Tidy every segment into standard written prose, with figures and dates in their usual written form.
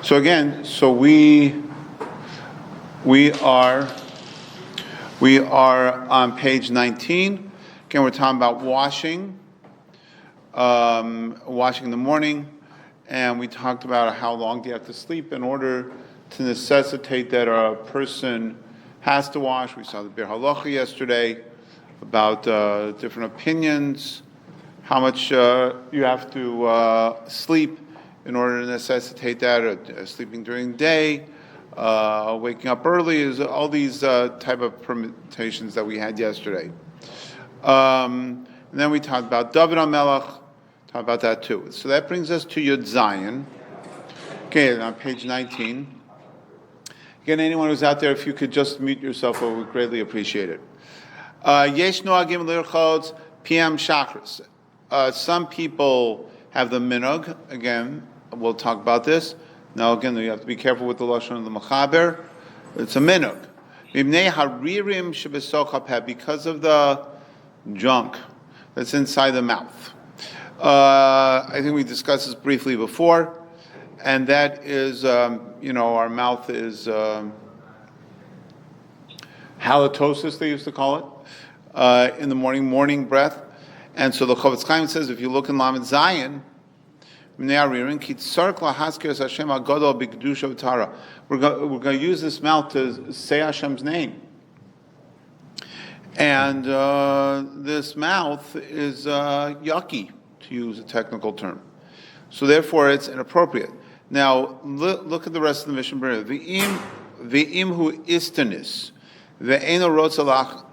So again, we are on page 19. Again, we're talking about washing in the morning, and we talked about how long do you have to sleep in order to necessitate that a person has to wash. We saw the Berurah yesterday about different opinions, how much you have to sleep in order to necessitate that, or sleeping during the day, waking up early, is all these type of permutations that we had yesterday. And then we talked about David HaMelech, talked about that too. So that brings us to Yud Zayin. Okay, on page 19. Again, anyone who's out there, if you could just mute yourself, we would greatly appreciate it. Yesh noagim lirchotz PM Shachris. Some people have the minhag. Again, we'll talk about this. Now, again, you have to be careful with the lashon of the Mechaber. It's a minhag. Because of the junk that's inside the mouth. I think we discussed this briefly before, and that is, our mouth is halitosis, they used to call it, in the morning breath. And so the Chavetz Chaim says, if you look in Lamed Zayin, we're going to use this mouth to say Hashem's name. And this mouth is yucky, to use a technical term. So therefore it's inappropriate. Now, look at the rest of the Mishnah Berurah. V'im hu istanis, ve'eno rotza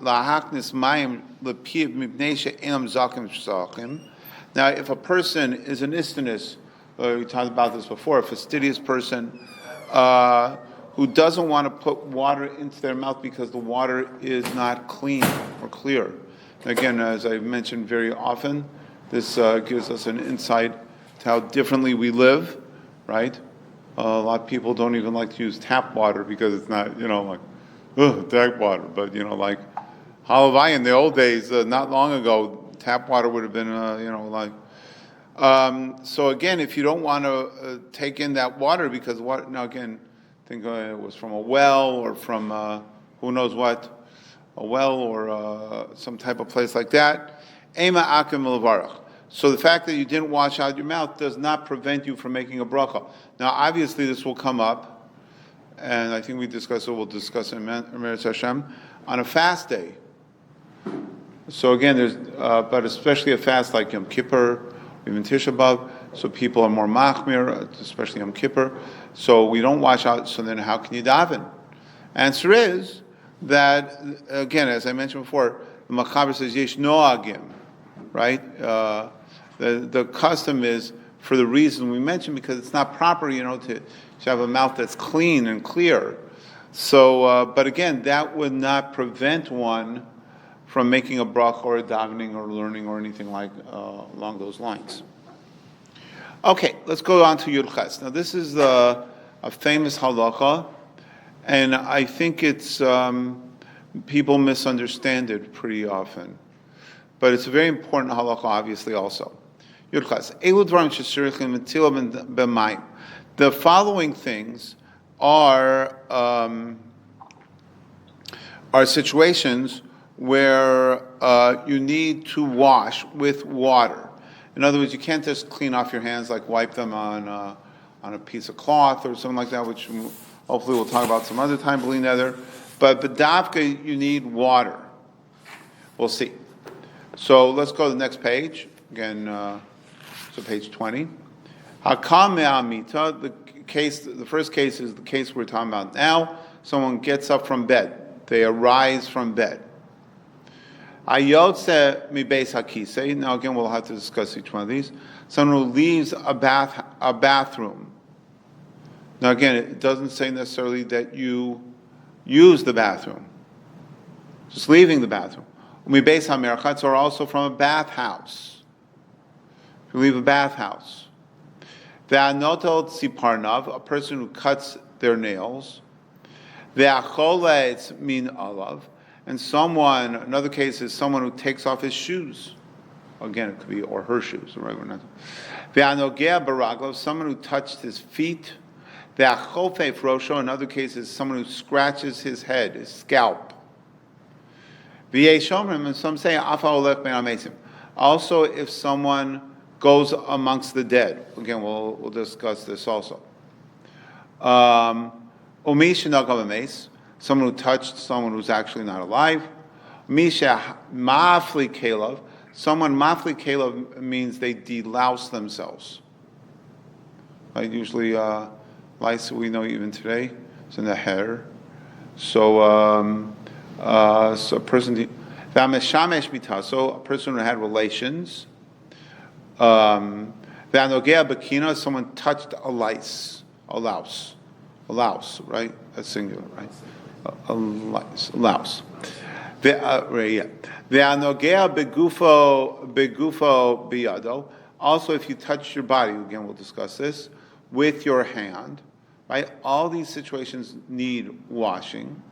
lahaknis mayim lepiv mipnei she'enam zakim sh'sachim. Now, if a person is an istanis, we talked about this before, a fastidious person who doesn't want to put water into their mouth because the water is not clean or clear. Again, as I've mentioned very often, this gives us an insight to how differently we live, right? A lot of people don't even like to use tap water because it's not, tap water. But, like Halavai in the old days, not long ago, tap water would have been, so again, if you don't want to take in that water because water, now again, think it was from a well or from who knows what, a well or some type of place like that. Ema akim levarach. So the fact that you didn't wash out your mouth does not prevent you from making a bracha. Now, obviously, this will come up, and I think we'll discuss it in Meretz Hashem, on a fast day. So again, there's, but especially a fast like Yom Kippur, even Tisha B'Av, so people are more machmir, especially Yom Kippur. So we don't wash out, so then how can you daven? Answer is that, again, as I mentioned before, the Mechaber says, yesh noagim, right? The custom is for the reason we mentioned, because it's not proper, to have a mouth that's clean and clear. So, but again, that would not prevent one from making a bracha or a davening or learning or anything like along those lines. Okay, let's go on to Yud Ches. Now, this is a famous halacha, and I think it's people misunderstand it pretty often. But it's a very important halacha, obviously, also. Yud Ches. The following things are situations where you need to wash with water. In other words, you can't just clean off your hands, like wipe them on a piece of cloth or something like that, which hopefully we'll talk about some other time, b'li neder. But b'davka, you need water. We'll see. So let's go to the next page. Again, so page 20. Hakam me'amita, the first case is the case we're talking about now. Someone gets up from bed. They arise from bed. Ayotze mi beis hakisei. Now again, we'll have to discuss each one of these. Someone who leaves a bathroom. Now again, it doesn't say necessarily that you use the bathroom. Just leaving the bathroom. Mi beis hamerchatz, or also from a bathhouse. If you leave a bathhouse. Ve'anotel tziparnav, a person who cuts their nails. Ve'acholetz min alav. And another case is someone who takes off his shoes. Again, it could be, or her shoes, or regular. Ve'anogea baraglav, someone who touched his feet. Ve'achofef rosho, in other cases, someone who scratches his head, his scalp. V'yeshomrim, and some say, afa olech ben amesim. Also, if someone goes amongst the dead. Again, we'll discuss this also. Someone who touched someone who's actually not alive. Misha mafli kelav. Someone mafli kelav means they delouse themselves. Right? Usually, lice we know even today is in the hair. So a person so a person who had relations. Someone touched a louse, right? That's singular, right? A louse. Also, if you touch your body, again, we'll discuss this, with your hand, right? All these situations need washing.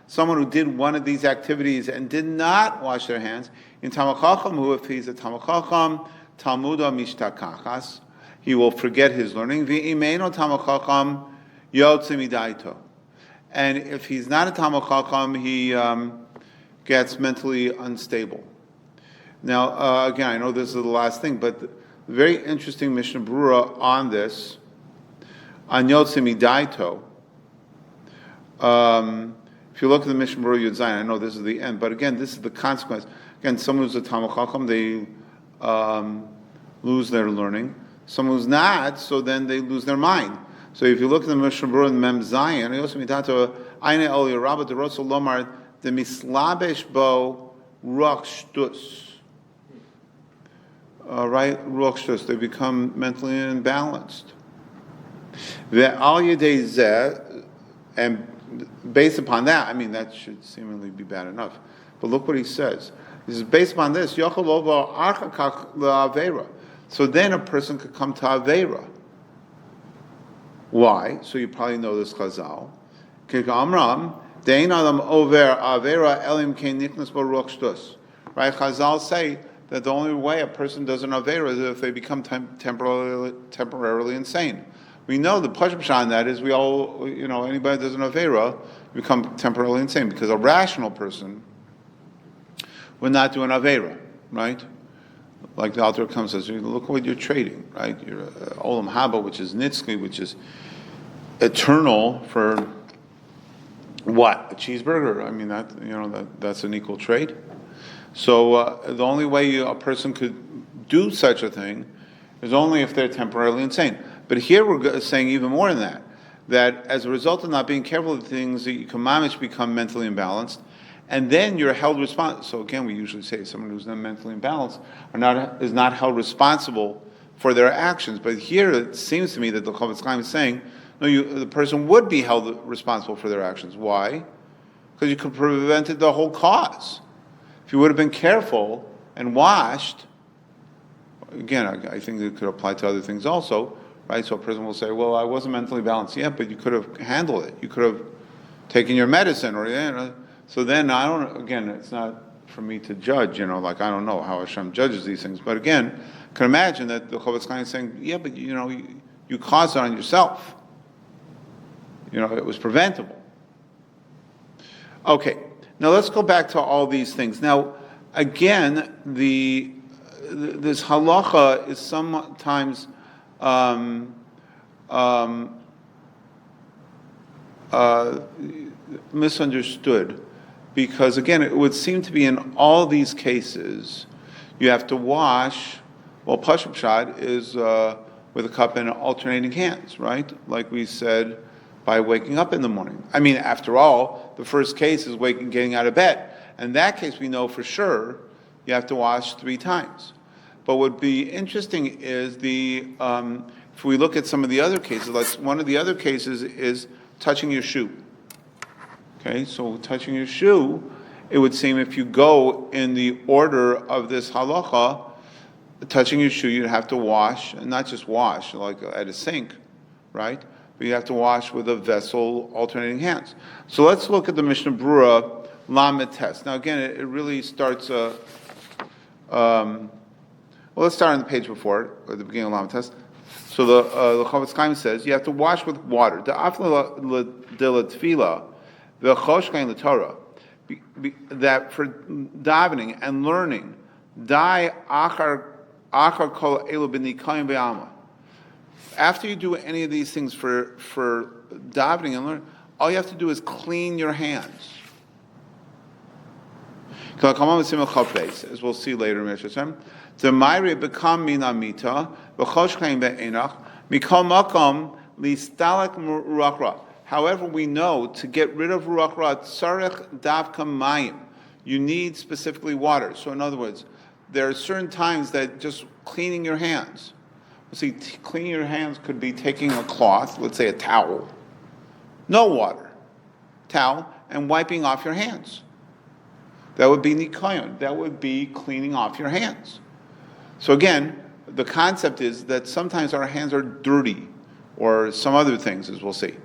Someone who did one of these activities and did not wash their hands, in Talmud Chacham, who if he's a Talmud Chacham, Talmuda mishtakachas, he will forget his learning. V'imeno Talmud Chacham yotze midaito. And if he's not a Talmud Chacham, he gets mentally unstable. Now, again, I know this is the last thing, but the very interesting Mishnah Berurah on this, on yotze midaito. If you look at the Mishnah Berurah Yud Zayin, I know this is the end, but again, this is the consequence. Again, someone who's a Talmud Chacham, they lose their learning. Someone who's not, so then they lose their mind. So if you look at the Mishnah Berurah in Mem Zayin, Aine Oli Rabba de Rotzel Lomar de Mislabesh Bo Ruach Shtus. Right, Ruach Shtus. They become mentally imbalanced. Ve'al Yedei Zeh, and based upon that, I mean, that should seemingly be bad enough. But look what he says. He says, based upon this, so then a person could come to Aveira. Why? So you probably know this Chazal. Right? Chazal say that the only way a person does an Aveira is if they become temporarily insane. We know the pashut on that is we all, anybody that does an Aveira become temporarily insane because a rational person would not do an Aveira, right? Like the author comes and says, look what you're trading, right? You're Olam Haba, which is Nitzki, which is eternal for what? A cheeseburger. I mean, that's an equal trade. So the only way a person could do such a thing is only if they're temporarily insane. But here we're saying even more than that, that as a result of not being careful of things, you can become mentally imbalanced, and then you're held responsible. So again, we usually say someone who's not mentally imbalanced is not held responsible for their actions. But here it seems to me that the Chavetz Chaim is saying, no, the person would be held responsible for their actions. Why? Because you could have prevented the whole cause. If you would have been careful and washed, again, I think it could apply to other things also, right? So a person will say, well, I wasn't mentally balanced yet, but you could have handled it. You could have taken your medicine, so then it's not for me to judge, I don't know how Hashem judges these things. But again, I can imagine that the Chavetz Chaim is saying, yeah, but you caused it on yourself. It was preventable. Okay, now let's go back to all these things. Now, again, this halacha is sometimes misunderstood because, again, it would seem to be in all these cases you have to wash. Well, pashut pshat is with a cup and alternating hands, right? Like we said, by waking up in the morning. I mean, after all, the first case is getting out of bed. In that case, we know for sure you have to wash 3 times. But what would be interesting is if we look at some of the other cases, like one of the other cases is touching your shoe. Okay, so touching your shoe, it would seem if you go in the order of this halacha, touching your shoe, you'd have to wash, and not just wash, like at a sink, right? But you have to wash with a vessel alternating hands. So let's look at the Mishnah Berurah Lamed Tes. Now again, it really starts let's Well, let's start on the page before, at the beginning of Lamatas. So the Chavetz Chaim says you have to wash with water. The afla de tefila, the choshkain the Torah, that for davening and learning, dai achar kol elu b'nikayim be'alma. After you do any of these things for davening and learning, all you have to do is clean your hands. As we'll see later, the Mayri become minamita, v'choshkain be'enach, mikol makom listalak ruach. However, we know to get rid of ruach ra, tzarech davka mayim. You need specifically water. So in other words, there are certain times that just cleaning your hands. See, cleaning your hands could be taking a cloth, let's say a towel, no water, towel, and wiping off your hands. That would be nikayon. That would be cleaning off your hands. So again, the concept is that sometimes our hands are dirty, or some other things, as we'll see.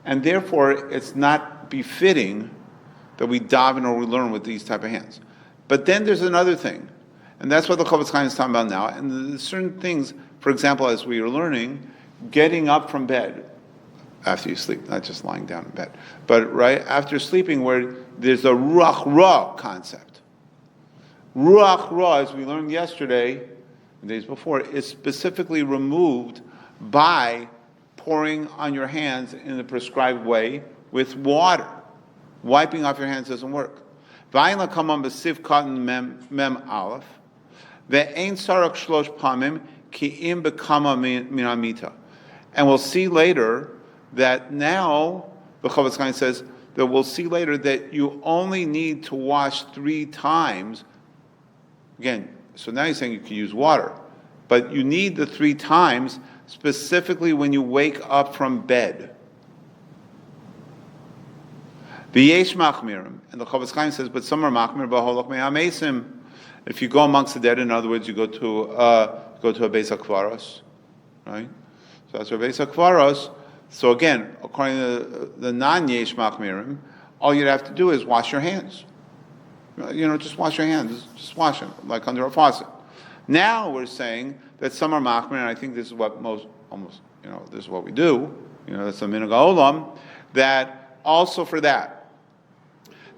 And therefore, it's not befitting that we daven or we learn with these type of hands. But then there's another thing, and that's what the Chavetz Chaim is talking about now. And there's certain things, for example, as we are learning, getting up from bed after you sleep, not just lying down in bed, but right after sleeping, where there's a ruach ra concept. Ruach ra, as we learned yesterday, the days before, is specifically removed by pouring on your hands in the prescribed way with water. Wiping off your hands doesn't work. V'ayin lakamam b'siv cotton mem aleph. Ve'ein sarak shlosh pamim ki im bekama minamita. And we'll see later that now, the Chavetz Chaim says, that we'll see later that you only need to wash 3 times. Again, so now he's saying you can use water. But you need the 3 times specifically when you wake up from bed. V'yesh machmirim, and the Chavetz Chaim says, but some are machmir b'holach me'amesim. If you go amongst the dead, in other words, you go to a beis hakvaros, right? So that's a beis hakvaros. So again, according to the non-yesh machmirim, all you'd have to do is wash your hands. Just wash your hands. Just wash them, like under a faucet. Now we're saying that some are machmir, and I think this is what this is what we do. That's a minhag ha'olam. That also for that,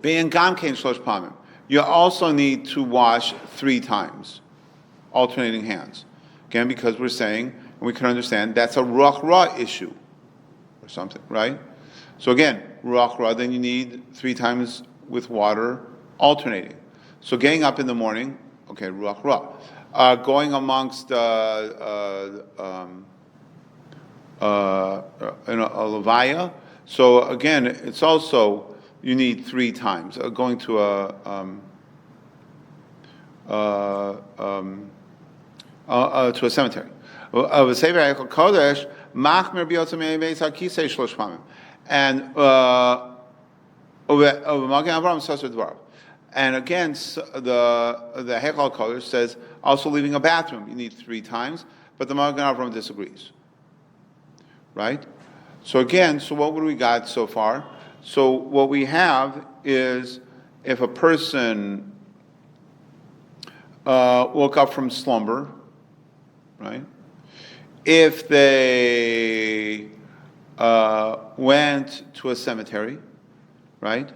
be'en gam kein shlosh pamim, you also need to wash 3 times, alternating hands. Again, because we're saying, and we can understand, that's a ruach ra issue, or something, right? So again, ruach ra, then you need 3 times with water, alternating. So getting up in the morning, okay, ruach ra. Going amongst in a levaya. So again, it's also you need 3 times. Going to a cemetery. And again, the Hechal Kodesh says also leaving a bathroom you need 3 times, but the Magen Avraham disagrees. Right? So again, what do we got so far? So what we have is if a person woke up from slumber, right? If they went to a cemetery, right?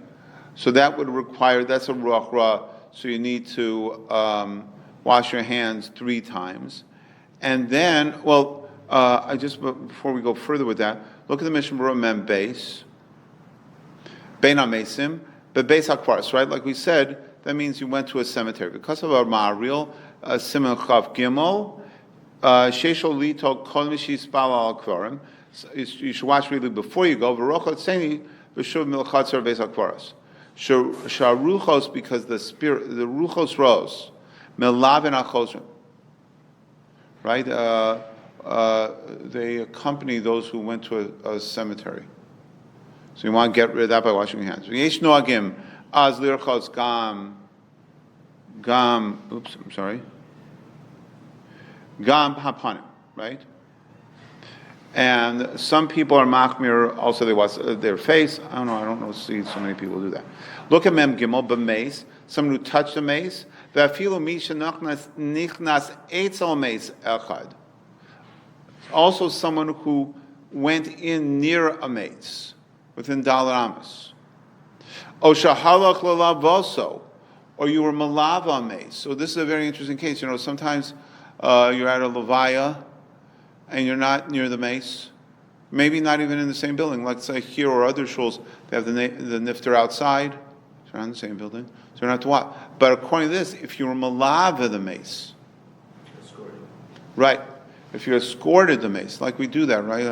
So that would require, that's a ruach ra, so you need to wash your hands 3 times. And then, before we go further with that, look at the Mishnah Berurah Mem Beis, Bein HaMesim, but Beis HaKvaros, right? Like we said, that means you went to a cemetery. Because of our Ma'aril, Siman Chav Gimel, Sheshol Lito Kol Mishispal Al Kvarim, you should wash really before you go, V'rochot Seni, V'shuv Milchatzar Beis HaKvaros. Sharuchos, because the Ruchos rose, Melavin HaChosrim, right? They accompany those who went to a cemetery. So you want to get rid of that by washing your hands. Yesh noagim az lirchos gam hapanim, right? And some people are machmir, also they wash their face. I don't know, see so many people do that. Look at Mem Gimel, b'meis, someone who touched the mace, Ve'afilu mi shenichnas eitzel meis echad. Also someone who went in near a mace, within Dalar Amas. O shahalach lelavoso, or you were malava mace. So this is a very interesting case. Sometimes you're at a levaya and you're not near the mace. Maybe not even in the same building. Like say here or other shuls, they have the nifter outside. They're not in the same building, so you don't have to watch. But according to this, if you were malava the mace, right? If you escorted the mace, like we do that, right?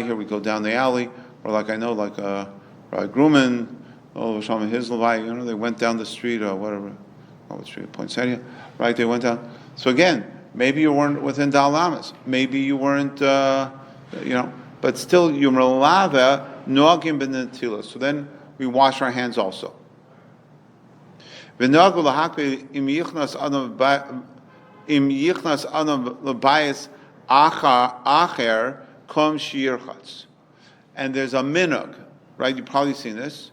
Here we go down the alley, or like I know, like Rabbi Grumman, his levaya, they went down the street or whatever, what street, Poinsettia, right? They went down. So again, maybe you weren't within Dalamas. Maybe you weren't, but still you melava noagim b'netila. So then we wash our hands also. Im yichnas adam lebayis acher kom shirchatz. And there's a minhag, right? You've probably seen this,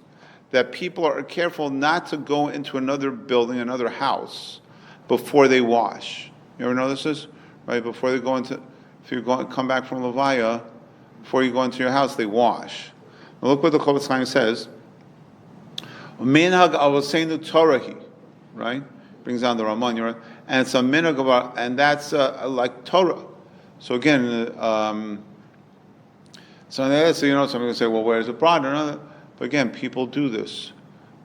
that people are careful not to go into another building, another house, before they wash. You ever notice this? Right? Before they go into, if you come back from Levaya, before you go into your house, they wash. Now look what the Chofetz Chaim says. Minhag avosenu torahi, right? Brings down the Raman, and it's a minhag of and that's like Torah. So again, somebody will say, well, where's the brother? But again, people do this,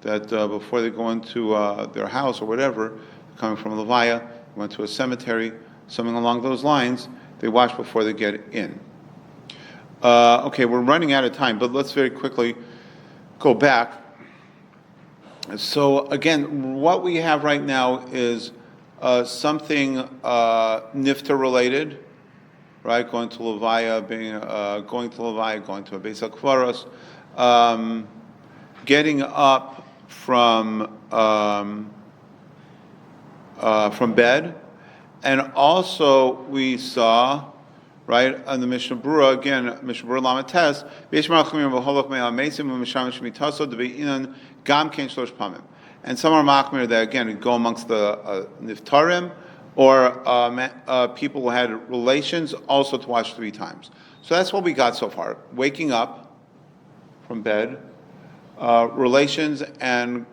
that before they go into their house or whatever, coming from Levaya, went to a cemetery, something along those lines, they wash before they get in. Okay, we're running out of time, but let's very quickly go back. So again, what we have right now is something nifta related, right? Going to Levaya, going to a Beis HaKvaros, getting up from bed, and also we saw, right, on the Mishnah Berurah, again, Mishnah Berurah Lamed Tes, and some are machmir that again go amongst the niftarim or people who had relations also to wash 3 times. So that's what we got so far: waking up from bed, relations, and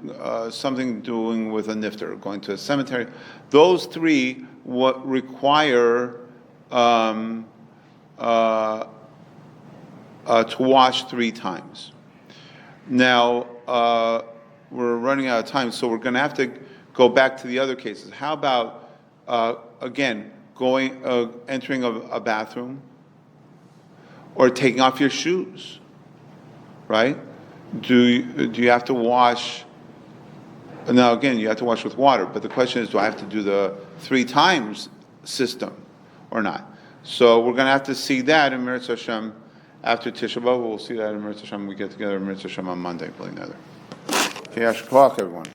something doing with a nifter, going to a cemetery. Those 3 what require to wash 3 times. Now we're running out of time, so we're going to have to go back to the other cases. How about again entering a bathroom or taking off your shoes, right? Do you have to wash? Now again, you have to wash with water, but the question is, do I have to do the 3 times system or not? So we're going to have to see that in Meretz Hashem after Tisha B'Av. We'll see that in Meretz Hashem when we get together in Meretz Hashem on Monday. Okay, Yashar Koach, everyone.